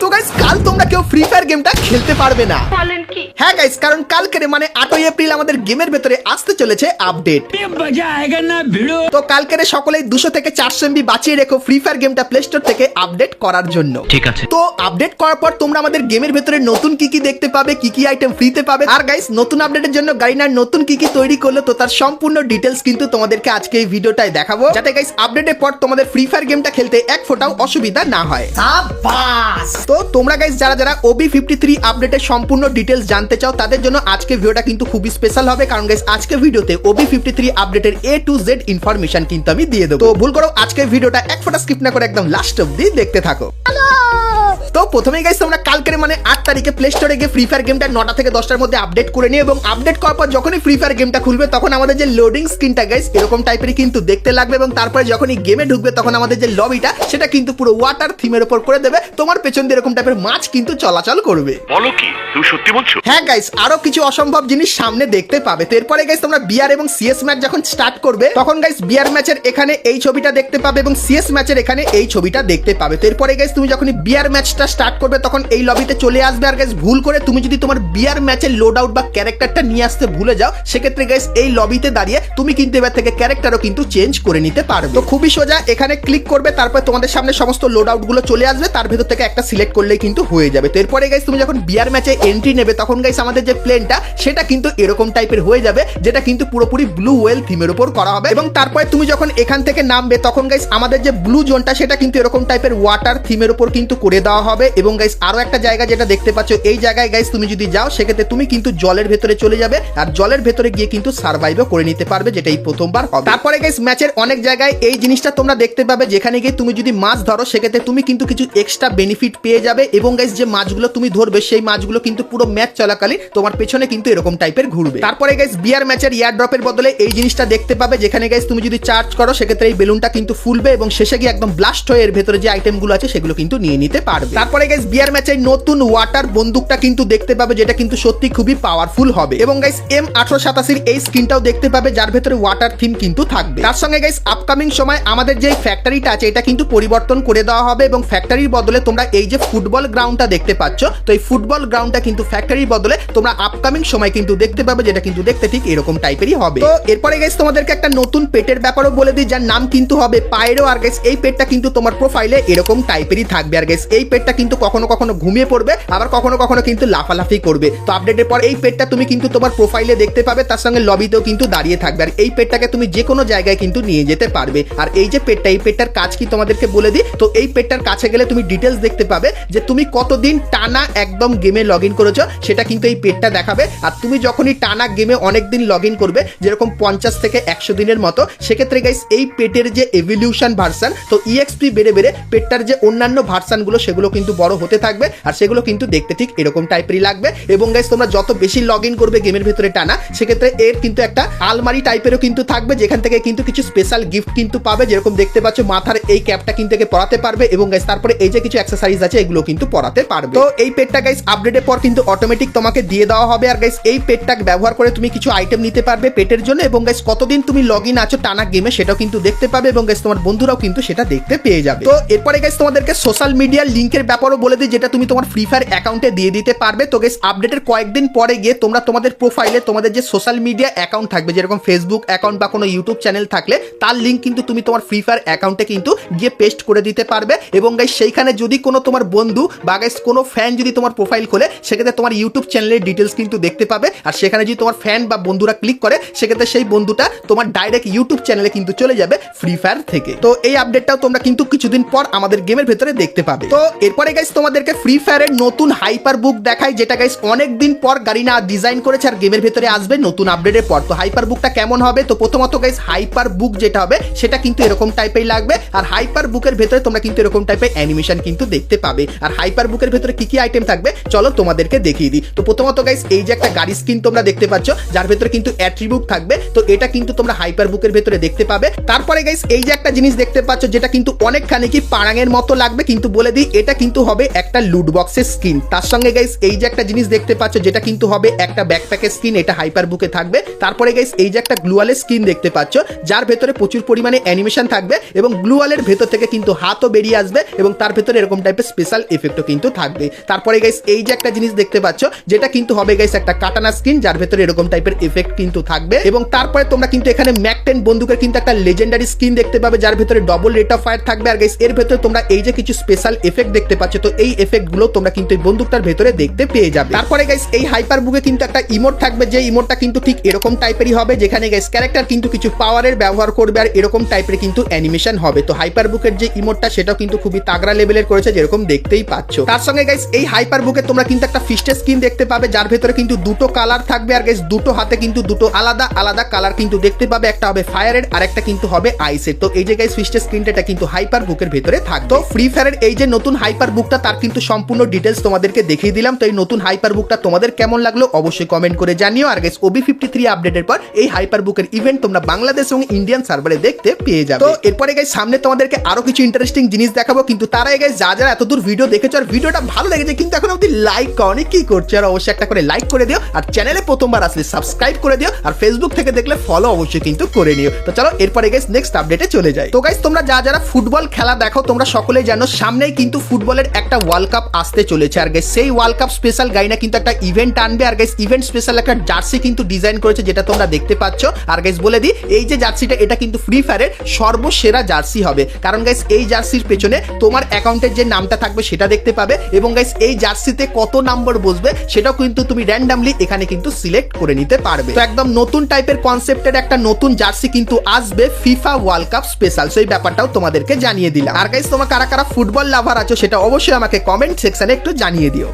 তো গাইস কাল তোমরা কেউ ফ্রি ফায়ার গেমটা খেলতে পারবে না। হ্যাঁ গাইস, কারণ কালকের মানে 8ই এপ্রিল আমাদের গেমের ভেতরে আসতে চলেছে আপডেট। তো কালকের সকলেই 200 থেকে 400 MB বাঁচিয়ে রেখো ফ্রি ফায়ার গেমটা প্লে স্টোর থেকে আপডেট করার জন্য। ঠিক আছে। তো আপডেট করার পর তোমরা আমাদের গেমের ভেতরে নতুন কি কি দেখতে পাবে, কি কি আইটেম ফ্রিতে পাবে, আর গাইস নতুন আপডেটের জন্য গারিনার নতুন কি কি তৈরি করলো তো তার সম্পূর্ণ ডিটেলস কিন্তু তোমাদেরকে আজকে এই ভিডিওটায় দেখাবো, যাতে গাইস আপডেটের পর তোমাদের ফ্রি ফায়ার গেমটা খেলতে এক ফোঁটাও অসুবিধা না হয়। তো তোমরা গাইস যারা যারা OB53 আপডেটের সম্পূর্ণ ডিটেলস জানতে চাও তাদের জন্য আজকে ভিডিওটা কিন্তু খুবই স্পেশাল হবে, কারণ গাইস আজকে ভিডিওতে OB53 আপডেটের A to Z ইনফরমেশন কিন্তু আমি দিয়ে দেবো। তো ভুল করো আজকের ভিডিওটা এক ফোঁটা স্কিপ না করে একদম লাস্ট অবধি দেখতে থাকো। তো প্রথমেই গাইস তোমরা কালকের মানে 8 তারিখে প্লে স্টোরে গিয়ে ফ্রি ফায়ার গেমটা 9টা থেকে 10টার মধ্যে আপডেট করে নিও, এবং আপডেট করার পর যখনই ফ্রি ফায়ার গেমটা খুলবে তখন আমাদের যে লোডিং স্ক্রিনটা গাইস এরকম টাইপেরই কিন্তু দেখতে লাগবে, এবং তারপরে যখনই গেমে ঢুকবে তখন আমাদের যে লবিটা সেটা কিন্তু পুরো ওয়াটার থিমের উপর করে দেবে, তোমার পেছন দিয়ে এরকম টাইপের মাছ কিন্তু চলাচল করবে। বলো কি তুমি সত্যি বলছো? হ্যাঁ গাইস, আরো কিছু অসম্ভব জিনিস সামনে দেখতে পাবে। তো এরপরে গাইস তোমরা বিআর এবং সিএস ম্যাচ যখন স্টার্ট করবে তখন গাইস বিআর ম্যাচের এখানে এই ছবিটা দেখতে পাবে এবং সিএস ম্যাচের এখানে এই ছবিটা দেখতে পাবে। তো এরপরে গাইস তুমি যখনই বিআর ম্যাচটা স্টার্ট করবে তখন এই লবিতে চলে আসবে, আর গাইস ভুল করে তুমি যদি তোমার বিআর ম্যাচের লোড আউট বা ক্যারেক্টারটা নিয়ে আসতে ভুলে যাও সেক্ষেত্রে গাইস এই লবিতে দাঁড়িয়ে তুমি কিন্তু এবার থেকে ক্যারেক্টারও কিন্তু চেঞ্জ করে নিতে পারবে। তো খুবই সোজা, এখানে ক্লিক করবে, তারপর তোমাদের সামনে সমস্ত লোড আউট গুলো চলে আসবে, তার ভেতর থেকে একটা সিলেক্ট করলেই কিন্তু হয়ে যাবে। তো এরপরে গাইস তুমি যখন বিআর ম্যাচে এন্ট্রি নেবে তখন গাইস আমাদের যে প্লেনটা সেটা কিন্তু এরকম টাইপের হয়ে যাবে, যেটা কিন্তু পুরোপুরি ব্লু ওয়েল থিমের উপর করা হবে, এবং তারপরে তুমি যখন এখান থেকে নামবে তখন গাইস আমাদের যে ব্লু জোনটা সেটা কিন্তু এরকম টাইপের ওয়াটার থিমের উপর কিন্তু করে দেওয়া হবে। এবং গাইস আরো একটা জায়গা যেটা দেখতে পাচ্ছ, এই জায়গায় গাইস তুমি যদি যাও সেক্ষেত্রে তুমি কিন্তু জলের ভেতরে চলে যাবে, আর জলের ভেতরে গিয়ে কিন্তু সার্ভাইভও করে নিতে পারবে, যেটা এই প্রথমবার হবে। তারপরে গাইস ম্যাচের অনেক জায়গায় এই জিনিসটা তোমরা দেখতে পাবে, যেখানে গিয়ে তুমি যদি মাছ ধরো সেক্ষেত্রে তুমি কিন্তু কিছু এক্সট্রা বেনিফিট পেয়ে যাবে, এবং গাইস যে মাছগুলো তুমি ধরবে সেই মাছগুলো কিন্তু পুরো ম্যাচ চলাকালীন তোমার পেছনে কিন্তু এরকম টাইপের ঘুরবে। তারপরে গাইস বিআর ম্যাচের এয়ার ড্রপের বদলে এই জিনিসটা দেখতে পাবে, যেখানে গাইস তুমি যদি চার্জ করো সেক্ষেত্রে এই বেলুনটা কিন্তু ফুলবে এবং শেষে গিয়ে একদম ব্লাস্ট হয়ে এর ভেতরে যে আইটেমগুলো আছে সেগুলো কিন্তু নিয়ে নিতে পারবে। তারপরে গাইস বিআর ম্যাচের নতুন ওয়াটার বন্দুকটা কিন্তু দেখতে পাবে, যেটা কিন্তু সত্যি খুবই পাওয়ারফুল হবে, এবং গাইস M887 এই স্কিনটাও দেখতে পাবে যার ভেতরে ওয়াটার থিম কিন্তু থাকবে। তার সঙ্গে গাইস আপকামিং সময় আমাদের যে ফ্যাক্টরিটা আছে এটা কিন্তু পরিবর্তন করে দেওয়া হবে, এবং ফ্যাক্টরির বদলে তোমরা এই যে ফুটবল গ্রাউন্ডটা দেখতে পাচ্ছ, তো এই ফুটবল গ্রাউন্ডটা কিন্তু ফ্যাক্টরির বদলে তোমরা আপকামিং সময় কিন্তু দেখতে পাবে, যেটা কিন্তু দেখতে ঠিক এরকম টাইপেরই হবে। তো এরপরে গাইস তোমাদেরকে একটা নতুন পেটের ব্যাপারও বলে দিই, যার নাম কিন্তু হবে পাইরো, আর গাইস এই পেটটা কিন্তু তোমার প্রোফাইলে এরকম টাইপেরই থাকবে, আর গাইস এই পেটটা কিন্তু কখনো কখনো ঘুমিয়ে পড়বে, আবার কখনো কখনো কিন্তু লাফালাফি করবে। তো আপডেটের পর এই পেটটা তুমি কিন্তু তোমার প্রোফাইলে দেখতে পাবে, তার সঙ্গে লবিতেও কিন্তু দাঁড়িয়ে থাকবে, আর এই পেটটাকে তুমি যে কোনো জায়গায় কিন্তু নিয়ে যেতে পারবে। আর এই যে পেটটা, এই পেটটার কাজ কি তোমাদেরকে বলে দিই, তো এই পেটটার কাছে গেলে তুমি ডিটেলস দেখতে পাবে যে তুমি কতদিন টানা একদম গেমে লগ ইন করেছো সেটা কিন্তু এই পেটটা দেখাবে, আর তুমি যখনই টানা গেমে অনেকদিন লগ ইন করবে যেরকম 50 থেকে 100 দিনের মতো, সেক্ষেত্রে গাইস এই পেটের যে এভলিউশন ভার্সন, তো EXP বেড়ে বেড়ে পেটটার যে অন্যান্য ভার্সনগুলো সেগুলো কিন্তু বড় হতে থাকবে, আর সেগুলো কিন্তু দেখতে ঠিক এরকম টাইপেরই লাগবে। এবং গাইস তোমরা যত বেশি লগ ইন করবে গেমের ভেতরে টানা, সেক্ষেত্রে এর কিন্তু একটা আলমারি টাইপেরও কিন্তু থাকবে, যেখান থেকে কিন্তু কিছু স্পেশাল গিফট কিন্তু পাবে, যেরকম দেখতে পাচ্ছ মাথার এই ক্যাপটা কিন্তু একে পরাতে পারবে, এবং গাইস তারপরে এই যে কিছু অ্যাক্সেসরিজ আছে এগুলো কিন্তু পরাতে পারবে। তো এই পেটটা গাইস আপডেটের পর কিন্তু অটোমেটিক তোমাকে দিয়ে দেওয়া হবে, আর গাইস এই পেটটা ব্যবহার করে তুমি কিছু আইটেম নিতে পারবে পেটের জন্য, এবং গাইস কতদিন তুমি লগ ইন আছো টানা গেমে সেটাও কিন্তু দেখতে পাবে, এবং গাইস তোমার বন্ধুরাও কিন্তু সেটা দেখতে পেয়ে যাবে। তো এরপরে গাইস তোমাদেরকে সোশ্যাল মিডিয়ার লিংকের ব্যাপারও বলে দিই, যেটা তুমি তোমার ফ্রি ফায়ার অ্যাকাউন্টে দিয়ে দিতে পারবে। তো গাইস আপডেটের কয়েকদিন পরে গিয়ে তোমরা তোমাদের প্রোফাইলে তোমাদের যে সোশ্যাল মিডিয়া অ্যাকাউন্ট থাকবে, যেরকম ফেসবুক অ্যাকাউন্ট বা কোনো ইউটিউব চ্যানেল থাকলে তার লিঙ্ক কিন্তু তুমি তোমার ফ্রি ফায়ার অ্যাকাউন্টে কিন্তু গিয়ে পেস্ট করে দিতে পারবে, এবং গাইস সেইখানে যদি কোনো তোমার বন্ধু বা গাইস কোনো ফ্যান যদি তোমার প্রোফাইল খোলে সেক্ষেত্রে তোমার ইউটিউব চ্যানেলের ডিটেলস কিন্তু দেখতে পাবে, আর সেখানে যদি তোমার ফ্যান বা বন্ধুরা ক্লিক করে সেক্ষেত্রে সেই বন্ধুটা তোমার ডাইরেক্ট ইউটিউব চ্যানেলে কিন্তু চলে যাবে ফ্রি ফায়ার থেকে। তো এই আপডেটটাও তোমরা কিন্তু কিছুদিন পর আমাদের গেমের ভেতরে দেখতে পাবে। তো এরপরে গাইস তোমাদেরকে ফ্রি ফায়ারের নতুন হাইপার বুক দেখাই, যেটা গাইস অনেক দিন পর গারিনা ডিজাইন করেছে আর গেমের ভেতরে আসবে নতুন আপডেটের পর। তো হাইপার বুকটা কেমন হবে, তো প্রথমত গাইস হাইপার বুক যেটা হবে সেটা কিন্তু এরকম টাইপের লাগবে, আর হাইপার বুকের ভেতরে তোমরা কিন্তু এরকম টাইপের অ্যানিমেশন কিন্তু দেখতে পাবে। আর হাইপার বুকের ভেতরে কি কি আইটেম থাকবে চলো তোমাদেরকে দেখিয়ে দিই। তো প্রথমত গাইস এই যে একটা গাড়ি স্কিন তোমরা দেখতে পাচ্ছ যার ভেতরে কিন্তু অ্যাট্রিবিউট থাকবে, তো এটা কিন্তু তোমরা হাইপার বুকের ভেতরে দেখতে পাবে। তারপরে গাইস এই যে একটা জিনিস দেখতে পাচ্ছ যেটা কিন্তু অনেকখানি কি পারাঙের মতো লাগবে, কিন্তু বলে দিই এটা কিন্তু হবে একটা লুট বক্সের স্কিন। তার সঙ্গে গাইস এই যে একটা জিনিস দেখতে পাচ্ছ যেটা কিন্তু হবে একটা ব্যাকপ্যাকের স্কিন, এটা হাইপার বুকে থাকবে। তারপরে গাইস এই যে একটা গ্লুয়ালের স্কিন দেখতে পাচ্ছ যার ভেতরে প্রচুর পরিমাণে অ্যানিমেশন থাকবে এবং গ্লুয়ালের ভেতর থেকে কিন্তু হাতও বেরিয়ে আসবে এবং তার ভেতরে এরকম টাইপের স্পেশাল এফেক্টও কিন্তু থাকবে। তারপরে গাইস এই যে একটা জিনিস দেখতে পাচ্ছ যেটা কিন্তু হবে গাইস একটা কাটানা স্কিন যার ভেতরে এরকম টাইপের এফেক্ট কিন্তু থাকবে এবং তারপরে তোমরা কিন্তু এখানে ম্যাক 10 বন্দুকের কিন্তু একটা লেজেন্ডারি স্কিন দেখতে পাবে যার ভেতরে ডবল রেট অফ ফায়ার থাকবে। আর গাইস এর ভেতরে তোমরা এই যে কিছু স্পেশাল এফেক্ট দেখতে পাচ্ছ, তো এই এফেক্ট গুলো তোমরা কিন্তু এই বন্দুকটার ভেতরে দেখতে পেয়ে যাবে। তারপরে গাইস এই হাইপার বুকে কিন্তু একটা ইমোট থাকবে, যে ইমোটটা কিন্তু ঠিক এরকম টাইপেরই হবে, যেখানে গাইস ক্যারেক্টার কিন্তু কিছু পাওয়ারের ব্যবহার করবে আর এরকম টাইপের কিন্তু অ্যানিমেশন হবে। তো হাইপার বুকের যে ইমোটটা সেটাও কিন্তু খুবই তাগড়া লেভেলের করেছে, যেরকম দেখতেই পাচ্ছ। তার সঙ্গে গাইস এই হাইপার বুকে তোমরা কিন্তু একটা ফিস্টের স্কিন দেখতে পাবে যার ভেতরে কিন্তু দুটো কালার থাকবে আর গাইস দুটো হাতে কিন্তু দুটো আলাদা আলাদা কালার কিন্তু দেখতে পাবে, একটা হবে ফায়ারের আর একটা কিন্তু হবে আইসের। তো এই যে গাইস ফিস্টের স্কিনটা এটা কিন্তু হাইপার বুকের ভেতরে থাকবে। তো ফ্রি ফায়ারের এই যে নতুন হাইপার বুকটা তার কিন্তু সম্পূর্ণ ডিটেলস তোমাদেরকে দেখিয়ে দিলাম। তো এই নতুন হাইপার বুকটা তোমাদের কেমন লাগলো অবশ্যই কমেন্ট করে জানিও। আর গাইস OB53 আপডেটের পর এই হাইপার বুকের ইভেন্ট তোমরা বাংলাদেশ এবং ইন্ডিয়ান সার্ভারে দেখতে পেয়ে যাবে। তো এরপরে গাইস সামনে তোমাদেরকে আরো কিছু ইন্টারেস্টিং জিনিস দেখাবো, কিন্তু তার আগে গাইস যারা এতদূর ভিডিও দেখেছো আর ভিডিওটা ভালো লেগেছে কিন্তু এখন অবধি লাইক করনি, কি করছো? আর অবশ্যই একটা করে লাইক করে দিও আর চ্যানেলে প্রথমবার আসলে সাবস্ক্রাইব করে দিও আর ফেসবুক থেকে দেখলে ফলো অবশ্যই কিন্তু করে নিও। তো চলো এরপরে গাইস নেক্সট আপডেটে চলে যাই। তো গাইস তোমরা যারা ফুটবল খেলা দেখো তোমরা সকলেই জানো সামনেই কিন্তু ফুটবলের একটা ওয়ার্ল্ড কাপ আসতে চলেছে। আর গাইস সেই ওয়ার্ল্ড কাপ স্পেশাল গাইনা কিন্তু একটা ইভেন্ট আনবে আর গাইস ইভেন্ট স্পেশাল একটা জার্সি কিন্তু ডিজাইন করেছে যেটা তোমরা দেখতে পাচ্ছ। আর গাইস বলে দিই এই যে জার্সিটা এটা কিন্তু ফ্রি ফায়ারের সর্বসেরা জার্সি হবে, কারণ গাইস এই জার্সির পেছনে তোমার অ্যাকাউন্টের যে নামটা থাকবে সেটা দেখতে পাবে এবং গাইস এই জার্সিতে কত নাম্বার বসবে সেটাও কিন্তু তুমি র্যান্ডমলি এখানে কিন্তু সিলেক্ট করে নিতে পারবে। তো একদম নতুন টাইপের কনসেপ্টের একটা নতুন জার্সি কিন্তু আসবে ফিফা ওয়ার্ল্ড কাপ স্পেশাল, সেই ব্যাপারটাও তোমাদেরকে জানিয়ে দিলাম। আর গাইস তোমরা কারা কারা ফুটবল লাভার আছো সেটা অবশ্যই আমাকে কমেন্ট সেকশনে একটু জানিয়ে দিও।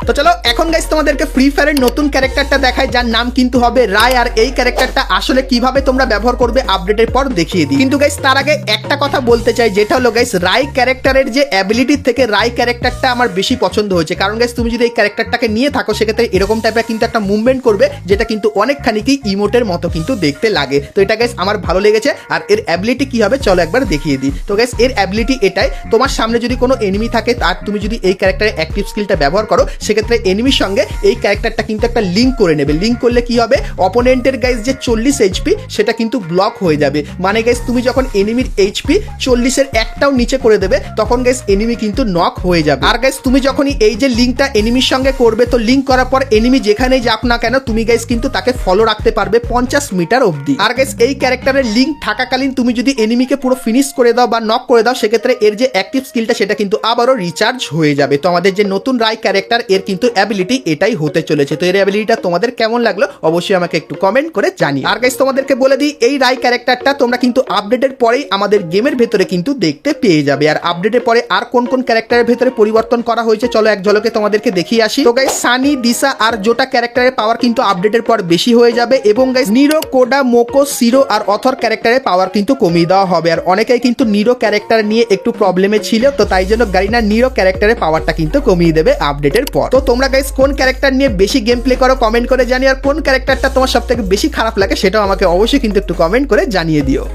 তো চলো এখন গাইস তোমাদেরকে ফ্রি ফায়ারের নতুন ক্যারেক্টারটা দেখায় যার নাম কিন্তু হবে রায়। আর এই ক্যারেক্টারটা আসলে কিভাবে তোমরা ব্যবহার করবে আপডেটের পর দেখিয়ে দিই। কিন্তু গাইস তার আগে একটা কথা বলতে চাই, যেটা হলো গাইস রায় ক্যারেক্টারের যে অ্যাবিলিটির থেকে রায় ক্যারেক্টারটা আমার বেশি পছন্দ হয়েছে, কারণ গাইস তুমি যদি এই ক্যারেক্টারটাকে নিয়ে থাকো সেক্ষেত্রে এরকম টাইপের কিন্তু একটা মুভমেন্ট করবে যেটা কিন্তু অনেকখানি কি ইমোটের মতো কিন্তু দেখতে লাগে। তো এটা গাইস আমার ভালো লেগেছে। আর এর অ্যাবিলিটি কি হবে চলো একবার দেখিয়ে দিই। তো গাইস এর অ্যাবিলিটি এটাই, তোমার সামনে যদি কোনো এনিমি থাকে আর তুমি যদি এই ক্যারেক্টারের অ্যাক্টিভ স্কিলটা ব্যবহার করো সেক্ষেত্রে এনিমির সঙ্গে এই ক্যারেক্টারটা কিন্তু একটা লিঙ্ক করে নেবে। লিঙ্ক করলে কি হবে, অপোনেন্টের গাইস যে 40 এইচপি সেটা কিন্তু ব্লক হয়ে যাবে। মানে গাইস তুমি যখন এনিমির এইচপি 40-এর একটাও নিচে করে দেবে তখন গাইস এনিমি কিন্তু নক হয়ে যাবে। আর গাইস তুমি যখনই এই যে লিঙ্কটা এনিমির সঙ্গে করবে তো লিঙ্ক করার পর এনিমি যেখানেই যাক না কেন তুমি গাইস কিন্তু তাকে ফলো রাখতে পারবে 50 মিটার অবধি। আর গাইস এই ক্যারেক্টারের লিঙ্ক থাকাকালীন তুমি যদি এনিমিকে পুরো ফিনিশ করে দাও বা নক করে দাও সেক্ষেত্রে এর যে অ্যাক্টিভ স্কিলটা সেটা কিন্তু আবারও রিচার্জ হয়ে যাবে। তো আমাদের যে নতুন রায় ক্যারেক্টার এর কিন্তু অ্যাবিলিটি এটাই হতে চলেছে। তো এর অ্যাবিলিটিটা তোমাদের কেমন লাগলো অবশ্যই আমাকে একটু কমেন্ট করে জানিও। আর গাইস তোমাদেরকে বলে দিই এই রায় ক্যারেক্টারটা তোমরা কিন্তু আপডেটের পরেই আমাদের গেমের ভেতরে কিন্তু দেখতে পেয়ে যাবে। আর আপডেটের পরে আর কোন কোন ক্যারেক্টারের ভেতরে পরিবর্তন করা হয়েছে চলো এক ঝলকে তোমাদেরকে দেখিয়ে আসি। তো গাইস সানি, দিশা আর জোটা ক্যারেক্টারের পাওয়ার কিন্তু আপডেটের পর বেশি হয়ে যাবে এবং গাইস নিরো, কোডা, মোকো, সিরো আর অথর ক্যারেক্টারের পাওয়ার কিন্তু কমিয়ে দেওয়া হবে। আর অনেকেই কিন্তু নিরো ক্যারেক্টার নিয়ে একটু প্রবলেমে ছিল, তো তাই জন্য গারিনা নিরো ক্যারেক্টারের পাওয়ারটা কিন্তু কমিয়ে দেবে আপডেটের পর। তো তোমরা গাইস কোন ক্যারেক্টার নিয়ে বেশি গেম প্লে করো কমেন্ট করে জানিও, আর কোন ক্যারেক্টারটা তোমার সবথেকে বেশি খারাপ লাগে সেটাও আমাকে অবশ্যই কিন্তু একটু কমেন্ট করে জানিয়ে দিও।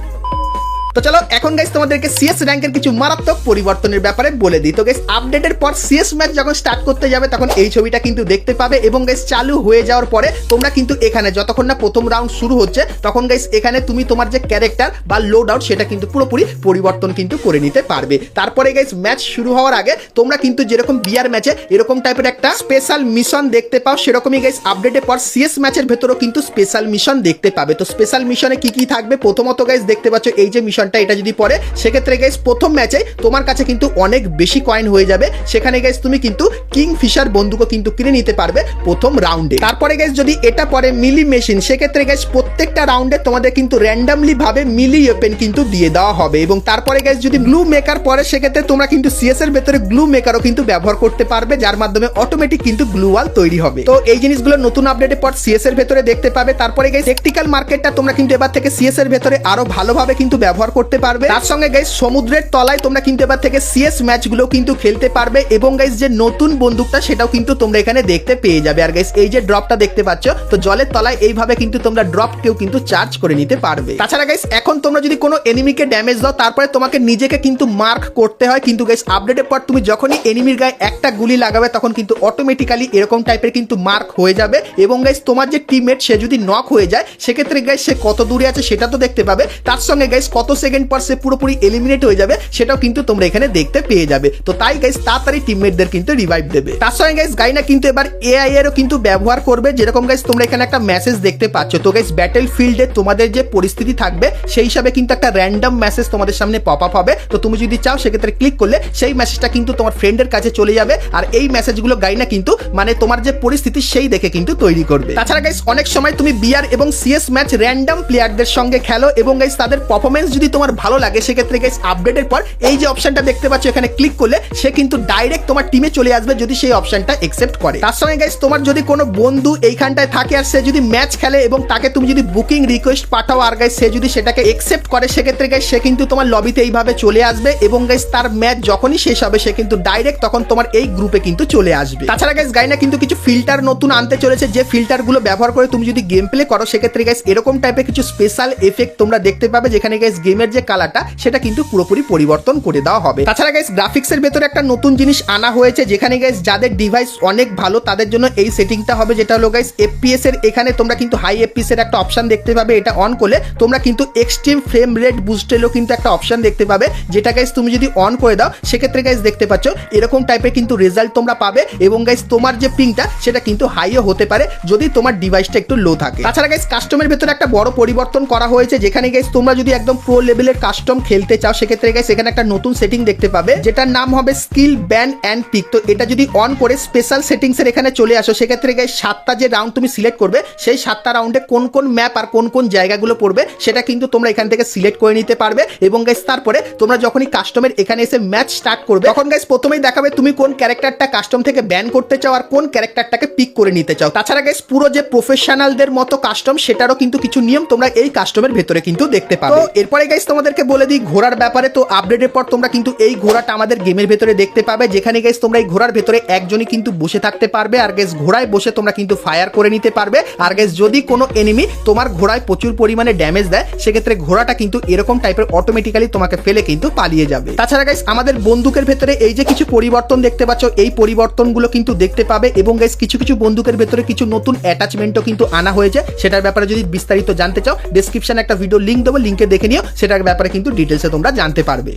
তো চলো এখন গাইস তোমাদেরকে সিএস র্যাঙ্কের কিছু মারাত্মক পরিবর্তনের ব্যাপারে বলে দিই। তো গাইস আপডেটের পর সিএস ম্যাচ যখন স্টার্ট করতে যাবে তখন এই ছবিটা কিন্তু দেখতে পাবে এবং গাইস চালু হয়ে যাওয়ার পরে তোমরা কিন্তু এখানে যতক্ষণ না প্রথম রাউন্ড শুরু হচ্ছে তখন গাইস এখানে তুমি তোমার যে ক্যারেক্টার বা লোড আউট সেটা কিন্তু পুরোপুরি পরিবর্তন কিন্তু করে নিতে পারবে। তারপরে গাইস ম্যাচ শুরু হওয়ার আগে তোমরা কিন্তু যেরকম বিআর ম্যাচে এরকম টাইপের একটা স্পেশাল মিশন দেখতে পাও সেরকমই গাইস আপডেটের পর সিএস ম্যাচের ভেতরেও কিন্তু স্পেশাল মিশন দেখতে পাবে। তো স্পেশাল মিশনে কি কি থাকবে প্রথমত গাইস দেখতে পাচ্ছ এই যে মিশনটা, এটা যদি পরে সেক্ষেত্রে গাইস প্রথম ম্যাচে তোমার কাছে কিন্তু অনেক বেশি কয়েন হয়ে যাবে, সেখানে গাইস তুমি কিন্তু কিং ফিশার বন্দুকও কিন্তু কিনে নিতে পারবে প্রথম রাউন্ডে। তারপরে গাইস যদি এটা পরে মিলি মেশিন সেক্ষেত্রে গাইস প্রত্যেকটা রাউন্ডে তোমাদের কিন্তু র্যান্ডমলি ভাবে মিলি ওপেন কিন্তু দিয়ে দেওয়া হবে। এবং তারপরে গাইস যদি গ্লু মেকার পরে সেক্ষেত্রে তোমরা কিন্তু সিএস এর ভেতরে গ্লু মেকারও কিন্তু ব্যবহার করতে পারবে যার মাধ্যমে অটোমেটিক কিন্তু গ্লু ওয়াল তৈরি হবে। তো এই জিনিসগুলো নতুন আপডেটের পর সিএস এর ভেতরে দেখতে পাবে। তারপরে গাইস টেকটিক্যাল মার্কেটটা তোমরা কিন্তু এবার থেকে সিএস এর ভেতরে আরো ভালোভাবে কিন্তু ব্যবহার করতে পারবে। তার সঙ্গে গাইস সমুদ্রের তলায় তোমরা কিন্তু এবার থেকে সিএস ম্যাচগুলো কিন্তু খেলতে পারবে এবং গাইস যে নতুন বন্দুকটা সেটাও কিন্তু তোমরা এখানে দেখতে পেয়ে যাবে। আর গাইস এই যে ড্রপটা দেখতে পাচ্ছ, তো জলের তলায় এইভাবে কিন্তু তোমরা ড্রপকেও কিন্তু চার্জ করে নিতে পারবে। তাছাড়া গাইস এখন তোমরা যদি কোনো এনিমিকে ড্যামেজ দাও তারপরে তোমাকে নিজেকে কিন্তু মার্ক করতে হয়, কিন্তু গাইস আপডেটের পর তুমি যখনই এনিমির গায়ে একটা গুলি লাগাবে তখন কিন্তু অটোমেটিক্যালি এরকম টাইপের কিন্তু মার্ক হয়ে যাবে এবং গাইস তোমার যে টিমমেট সে যদি নক হয়ে যায় সেক্ষেত্রে গাইস সে কত দূরে আছে সেটা তো দেখতে পাবে, তার সঙ্গে গাইস কত সেকেন্ড পর সে পুরোপুরি এলিমিনেট হয়ে যাবে সেটাও কিন্তু তোমরা এখানে দেখতে পেয়ে যাবে। তো তাই গাইস তাড়াতাড়ি টিমমেটদের কিন্তু রিভাইভ দেবে। তার সঙ্গে গাইস গাইনা কিন্তু এবার এআই এরও কিন্তু ব্যবহার করবে, যেরকম গাইস তোমরা এখানে একটা মেসেজ দেখতে পাচ্ছ। তো গাইস ব্যাটেল ফিল্ডে তোমাদের যে পরিস্থিতি থাকবে সেই হিসাবে কিন্তু একটা র্যান্ডম মেসেজ তোমাদের সামনে পপ আপ হবে। তো তুমি যদি চাও সেক্ষেত্রে ক্লিক করলে সেই মেসেজটা কিন্তু তোমার ফ্রেন্ডের কাছে চলে যাবে, আর এই মেসেজগুলো গাইনা কিন্তু মানে তোমার যে পরিস্থিতি সেই দেখে কিন্তু তৈরি করবে। তাছাড়া গাইস অনেক সময় তুমি বিআর এবং সিএস ম্যাচ র্যান্ডম প্লেয়ারদের সঙ্গে খেলো এবং গাইস তাদের পারফরম্যান্স যদি তোমার ভালো লাগে সেক্ষেত্রে গাইস আপডেটের পর এই যে অপশনটা দেখতে পাচ্ছ এখানে ক্লিক করলে সে কিন্তু ডাইরেক্ট তোমার টিমে চলে আসবে যদি সেই অপশনটা অ্যাকসেপ্ট করে। তার সঙ্গে গাইস তোমার যদি কোনো বন্ধু এইখানটায় থাকে আর সে যদি ম্যাচ খেলে এবং তাকে তুমি যদি বুকিং রিকোয়েস্ট পাঠাও আর গাইস সে যদি সেটাকে অ্যাকসেপ্ট করে সেক্ষেত্রে গাইস সে কিন্তু তোমার লবিতে এইভাবে চলে আসবে এবং গাইস তার ম্যাচ যখনই শেষ হবে সে কিন্তু ডাইরেক্ট তখন তোমার এই গ্রুপে কিন্তু চলে আসবে। তাছাড়া গাইস গাইনা কিন্তু কিছু ফিল্টার নতুন আনতে চলেছে, যে ফিল্টারগুলো ব্যবহার করে তুমি যদি গেম প্লে করো সেক্ষেত্রে গাইস এরকম টাইপের কিছু স্পেশাল এফেক্ট তোমরা দেখতে পাবে, যেখানে গাইস গেমের যে কালারটা সেটা কিন্তু পুরোপুরি পরিবর্তন করে দেওয়া হবে। তাছাড়া গাইস গ্রাফিক্সের ভেতরে একটা নতুন জিনিস আনা হয়েছে, যেখানে গাইস যাদের ডিভাইস অনেক ভালো তাদের জন্য এই সেটিংটা হবে, যেটা হলো গাইস এফপিএস এর এখানে তোমরা কিন্তু হাই এফপিএস এর একটা অপশন দেখতে পাবে। এটা অন করলে তোমরা কিন্তু এক্সট্রিম ফ্রেম রেট বুস্টেরও কিন্তু একটা অপশন দেখতে পাবে, যেটা গাইস তুমি যদি অন করে দাও সেক্ষেত্রে গাইস দেখতে পাচ্ছ এরকম টাইপের কিন্তু রেজাল্ট তোমরা পাবে এবং গাইস তোমার যে পিংটা সেটা কিন্তু হাইও হতে পারে যদি তোমার ডিভাইসটা একটু লো থাকে। তাছাড়া গাইস কাস্টমের ভেতরে একটা বড় পরিবর্তন করা হয়েছে, যেখানে গাইস তোমরা যদি একদম প্রো লেভেলের কাস্টম খেলতে চাও সেক্ষেত্রে গাইস এখানে একটা নতুন সেটিং দেখতে পাবে, যেটার নাম হবে স্কিল ব্যান অ্যান্ড পিক। তো এটা যদি অন করে স্পেশাল সেটিংস এর এখানে চলে আসো সেক্ষেত্রে গাইস 7টা যে রাউন্ড তুমি সিলেক্ট করবে সেই 7টা রাউন্ডে কোন কোন ম্যাপ আর কোন কোন জায়গাগুলো পড়বে সেটা কিন্তু তোমরা এখান থেকে সিলেক্ট করে নিতে পারবে এবং গাইস তারপরে তোমরা যখনই কাস্টমের এখানে এসে ম্যাচ স্টার্ট করবে তখন গাইস প্রথমেই দেখাবে তুমি কোন ক্যারেক্টারটা কাস্টম থেকে ব্যান করতে চাও আর কোন ক্যারেক্টারটাকে পিক করে নিতে চাও। তাছাড়া গাইস পুরো যে প্রফেশনালদের মতো কাস্টম সেটারও কিন্তু কিছু নিয়ম তোমরা এই কাস্টমের ভেতরে কিন্তু দেখতে পাবে। তো এরপরে গাইস তোমাদেরকে বলে দিই ঘোড়ার ব্যাপারে। তো আপডেটের পর তোমরা কিন্তু এই ঘোড়াটা আমাদের গেমের ভেতরে দেখতে পাবে, যেখানে গাইস তোমরা এই ঘোড়ার ভেতরে একজনই কিন্তু বসে থাকতে পারবে আর গাইস ঘোড়ায় বসে তোমরা কিন্তু ফায়ার করে নিতে পারবে। আর গাইস যদি কোনো এনিমি তোমার ঘোড়ায় প্রচুর পরিমাণে ড্যামেজ দেয় সেক্ষেত্রে ঘোড়াটা কিন্তু এরকম টাইপের অটোমেটিক্যালি তোমাকে ফেলে কিন্তু পালিয়ে যাবে। তাছাড়া গাইস আমাদের বন্দুকের ভেতরে এই যে কিছু পরিবর্তন দেখতে পাচ্ছ এই পরিবর্তনগুলো কিন্তু দেখতে পাবে এবং গাইস কিছু কিছু বন্দুকের ভেতরে কিছু নতুন অ্যাটাচমেন্টও কিন্তু আনা হয়েছে, সেটার ব্যাপারে যদি বিস্তারিত জানতে চাও ডেসক্রিপশনে একটা ভিডিও লিংক দেবো, লিংকে দেখে নিও, সেটার ব্যাপারে কিন্তু ডিটেলসে তোমরা জানতে পারবে।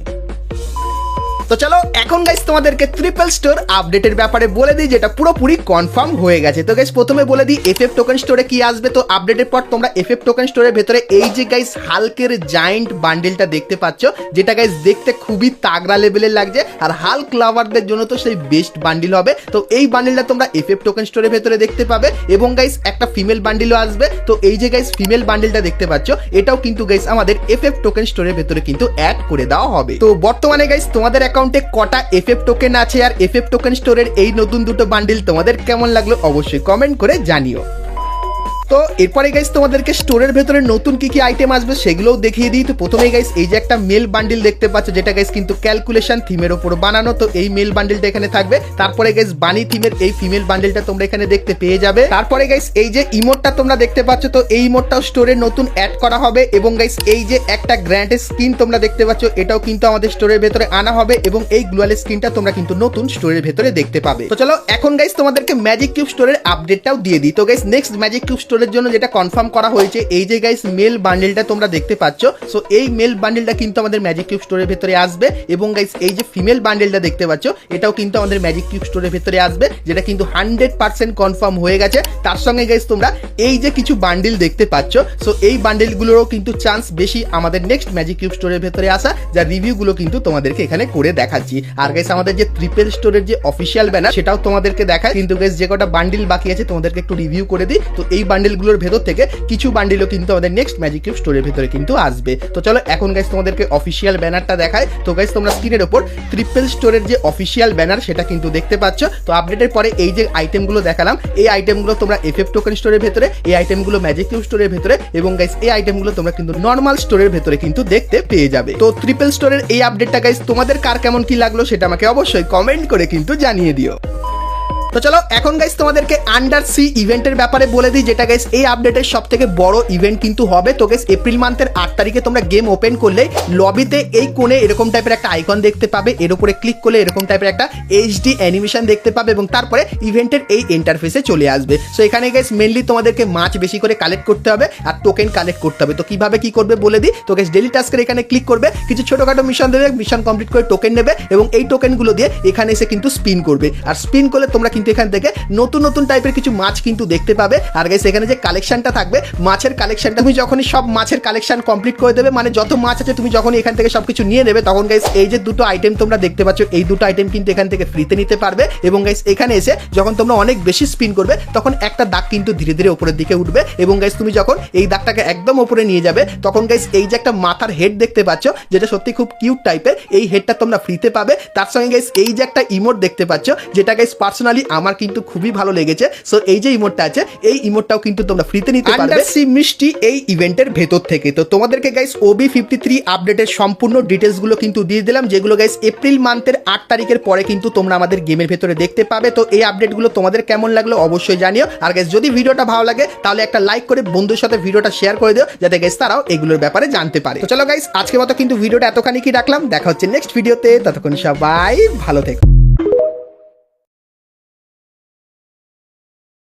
তো চলো এখন গাইস তোমাদেরকে ট্রিপল স্টোর আপডেটের ব্যাপারে বলে দিই, যেটা পুরোপুরি কনফার্ম হয়ে গেছে। তো গাইস প্রথমে বলে দিই এফএফ টোকেন স্টোরে কি আসবে। তো আপডেটের পর তোমরা এফএফ টোকেন স্টোরের ভেতরে এই যে গাইস হাল্কের জায়ান্ট বান্ডেলটা দেখতে পাচ্ছ, যেটা গাইস দেখতে খুবই তাগড়া লেভেলের লাগছে আর হাল্ক লাভারদের জন্য তো সেই বেস্ট বান্ডিল হবে। তো এই বান্ডিলটা তোমরা এফএফ টোকেন স্টোরের ভেতরে দেখতে পাবে এবং গাইস একটা ফিমেল বান্ডিলও আসবে। তো এই যে গাইস ফিমেল বান্ডিলটা দেখতে পাচ্ছ এটাও কিন্তু গাইস আমাদের এফএফ টোকেন স্টোরের ভেতরে কিন্তু অ্যাড করে দেওয়া হবে। তো বর্তমানে গাইস তোমাদের অ্যাকাউন্টে কটা এফএফ টোকেন আছে আর এফএফ টোকেন স্টোরের এই নতুন দুটো বান্ডিল তোমাদের কেমন লাগলো অবশ্যই কমেন্ট করে জানিও। তো এরপরে গাইস তোমাদেরকে স্টোরের ভেতরে নতুন কি কি আইটেম আসবে সেগুলোও দেখিয়ে দিই। তো প্রথমেই গাইস এই যে একটা মেল বান্ডিল দেখতে পাচ্ছ, যেটা গাইস কিন্তু ক্যালকুলেশন থিমের উপর বানানো। তো এই মেল বান্ডিলটা এখানে থাকবে। তারপরে গাইস বানি থিমের এই ফিমেল বান্ডিলটা তোমরা এখানে দেখতে পেয়ে যাবে। তারপরে গাইস এই যে ইমোটটা তোমরা দেখতে পাচ্ছ, তো এই ইমোটটাও স্টোরে নতুন অ্যাড করা হবে এবং গাইস এই যে একটা গ্র্যান্ড স্কিন তোমরা দেখতে পাচ্ছ এটাও কিন্তু আমাদের স্টোরের ভেতরে আনা হবে এবং এই গ্লোয়াল স্কিনটা তোমরা কিন্তু নতুন স্টোরের ভেতরে দেখতে পাবে। তো চলো এখন গাইস তোমাদেরকে ম্যাজিক কিউব স্টোরের আপডেটটাও দিয়ে দিই। তো গাইস নেক্সট ম্যাজিক কিউব স্টোরের জন্য যেটা কনফার্ম করা হয়েছে এই যে গাইস মেল বান্ডেলটা তোমরা দেখতে পাচ্ছ, সো এই মেল বান্ডেলটা কিন্তু আমাদের ম্যাজিক কিউব স্টোরের ভেতরে আসবে এবং গাইস এই যে ফিমেল বান্ডেলটা দেখতে পাচ্ছ এটাও কিন্তু আমাদের ম্যাজিক কিউব স্টোরের ভেতরে আসবে, যেটা কিন্তু 100% কনফার্ম হয়ে গেছে। তার সঙ্গে গাইস তোমরা এই যে কিছু বান্ডেল দেখতে পাচ্ছ, সো এই বান্ডেলগুলোরও কিন্তু চান্স বেশি আমাদের নেক্সট ম্যাজিক কিউব স্টোরের ভেতরে আসা, যার রিভিউগুলো কিন্তু তোমাদেরকে এখানে করে দেখাচ্ছি। আর গাইস আমাদের যে ট্রিপল স্টোরের যে অফিসিয়াল ব্যানার সেটাও তোমাদেরকে দেখায়, কিন্তু গাইস যে কটা বান্ডেল বাকি আছে তোমাদেরকে একটু রিভিউ করে দিই। তো এই বান্ডেল বান্ডেলগুলোর ভেতর থেকে কিছু বান্ডেলও কিন্তু আমাদের নেক্সট ম্যাজিক কিউব স্টোরের ভেতরে কিন্তু আসবে। তো চলো এখন গাইস তোমাদেরকে অফিসিয়াল ব্যানারটা দেখায়। তো গাইস তোমরা স্ক্রিনের ওপর ট্রিপল স্টোরের যে অফিসিয়াল ব্যানার সেটা কিন্তু দেখতে পাচ্ছ। তো আপডেটের পরে এই যে আইটেমগুলো দেখালাম, এই আইটেমগুলো তোমরা এফএফ টোকেন স্টোরের ভেতরে, এই আইটেমগুলো ম্যাজিক কিউব স্টোরের ভেতরে এবং গাইস এই আইটেমগুলো তোমরা কিন্তু নর্মাল স্টোরের ভেতরে কিন্তু দেখতে পেয়ে যাবে। তো ট্রিপল স্টোরের এই আপডেটটা গাইস তোমাদের কার কেমন কি লাগলো সেটা আমাকে অবশ্যই কমেন্ট করে কিন্তু জানিয়ে দিও। তো চলো এখন গাইস তোমাদেরকে আন্ডার সি ইভেন্টের ব্যাপারে বলে দিই, যেটা গাইস এই আপডেটের সব থেকে বড় ইভেন্ট কিন্তু হবে। তো গাইস এপ্রিল মান্থের 8 তারিখে তোমরা গেম ওপেন করলে লবিতে এই কোণে এরকম টাইপের একটা আইকন দেখতে পাবে, এর উপরে ক্লিক করলে এরকম টাইপের একটা এইচডি অ্যানিমেশন দেখতে পাবে এবং তারপরে ইভেন্টের এই ইন্টারফেসে চলে আসবে। সো এখানে গাইস মেনলি তোমাদেরকে মাছ বেশি করে কালেক্ট করতে হবে আর টোকেন কালেক্ট করতে হবে। তো কিভাবে কি করবে বলে দিই। তো গাইস ডেইলি টাস্কের এখানে ক্লিক করবে, কিছু ছোটখাটো মিশন দেবে, মিশন কমপ্লিট করে টোকেন নেবে এবং এই টোকেনগুলো দিয়ে এখানে এসে কিন্তু স্পিন করবে। আর স্পিন করলে তোমরা কিন্তু এখান থেকে নতুন নতুন টাইপের কিছু মাছ কিন্তু দেখতে পাবে। আর গাইস এখানে যে কালেকশনটা থাকবে, মাছের কালেকশনটা তুমি যখনই সব মাছের কালেকশন কমপ্লিট করে দেবে, মানে যত মাছ আছে তুমি যখনই এখান থেকে সবকিছু নিয়ে নেবে, তখন গাইস এই যে দুটো আইটেম তোমরা দেখতে পাচ্ছ, এই দুটো আইটেম কিন্তু এখান থেকে ফ্রিতে নিতে পারবে। এবং গাইস এখানে এসে যখন তোমরা অনেক বেশি স্পিন করবে তখন একটা দাগ কিন্তু ধীরে ধীরে উপরের দিকে উঠবে এবং গাইস তুমি যখন এই দাগটাকে একদম উপরে নিয়ে যাবে তখন গাইস এই যে একটা মাথার হেড দেখতে পাচ্ছ, যেটা সত্যি খুব কিউট টাইপের, এই হেডটা তোমরা ফ্রিতে পাবে। তার সঙ্গে গাইস এই যে একটা ইমোট দেখতে পাচ্ছ, যেটা গাইস পার্সোনালি আমার কিন্তু খুবই ভালো লেগেছে। সো এই যে ইমোটটা আছে, এই ইমোটটাও কিন্তু তোমরা ফ্রিতে নিতে পারবে আন্ডার সি মিষ্টি এই ইভেন্টের ভেতর থেকে। তো তোমাদেরকে গাইস OB53 আপডেটের সম্পূর্ণ ডিটেলস গুলো কিন্তু দিয়ে দিলাম, যেগুলো গাইস এপ্রিল মান্থের 8 তারিখের পরে কিন্তু তোমরা আমাদের গেমের ভেতরে দেখতে পাবে। তো এই আপডেটগুলো তোমাদের কেমন লাগলো অবশ্যই জানিও। আর গাইস যদি ভিডিওটা ভালো লাগে তাহলে একটা লাইক করে বন্ধুদের সাথে ভিডিওটা শেয়ার করে দিও, যাতে গাইস তারাও এগুলোর ব্যাপারে জানতে পারে। তো চলো গাইস আজকের মতো কিন্তু ভিডিওটা এতখানি কি রাখলাম, দেখা হচ্ছে নেক্সট ভিডিওতে। ততক্ষণ সবাই ভালো থেকো।